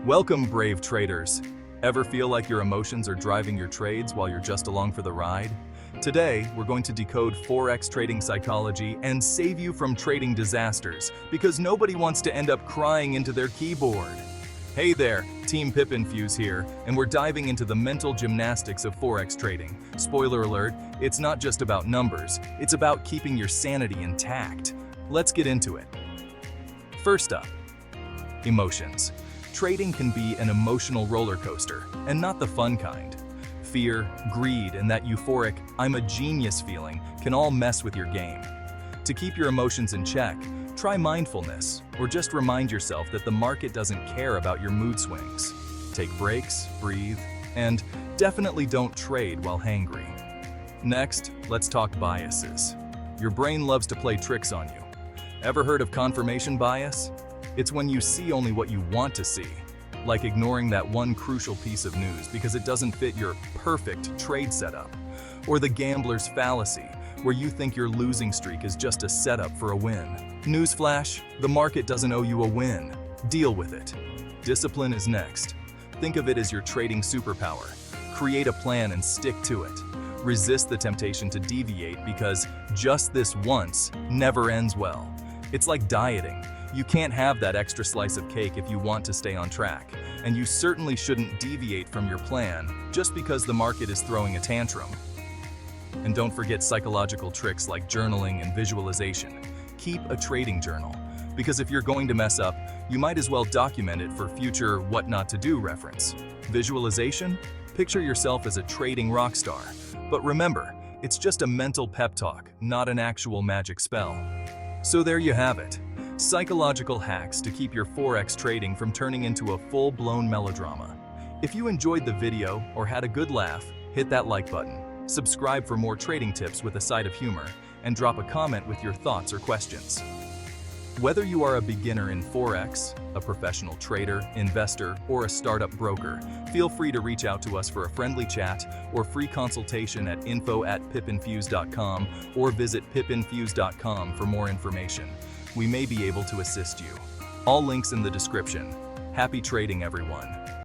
Welcome, brave traders. Ever feel like your emotions are driving your trades while you're just along for the ride? Today, we're going to decode Forex trading psychology and save you from trading disasters, because nobody wants to end up crying into their keyboard. Hey there, Team Pip-Infuse here, and we're diving into the mental gymnastics of Forex trading. Spoiler alert, it's not just about numbers, it's about keeping your sanity intact. Let's get into it. First up, emotions. Trading can be an emotional roller coaster, and not the fun kind. Fear, greed, and that euphoric "I'm a genius" feeling can all mess with your game. To keep your emotions in check, try mindfulness, or just remind yourself that the market doesn't care about your mood swings. Take breaks, breathe, and definitely don't trade while hangry. Next, let's talk biases. Your brain loves to play tricks on you. Ever heard of confirmation bias? It's when you see only what you want to see, like ignoring that one crucial piece of news because it doesn't fit your perfect trade setup. Or the gambler's fallacy, where you think your losing streak is just a setup for a win. Newsflash, the market doesn't owe you a win. Deal with it. Discipline is next. Think of it as your trading superpower. Create a plan and stick to it. Resist the temptation to deviate, because just this once never ends well. It's like dieting. You can't have that extra slice of cake if you want to stay on track, and you certainly shouldn't deviate from your plan just because the market is throwing a tantrum. And don't forget psychological tricks like journaling and visualization. Keep a trading journal, because if you're going to mess up, you might as well document it for future what not to do reference. Visualization? Picture yourself as a trading rock star. But remember, it's just a mental pep talk, not an actual magic spell. So there you have it. Psychological hacks to keep your Forex trading from turning into a full-blown melodrama. If you enjoyed the video or had a good laugh, hit that like button. Subscribe for more trading tips with a side of humor, and drop a comment with your thoughts or questions. Whether you are a beginner in Forex, a professional trader, investor, or a startup broker, feel free to reach out to us for a friendly chat or free consultation at info@pipinfuse.com or visit pipinfuse.com for more information. We may be able to assist you. All links in the description. Happy trading, everyone.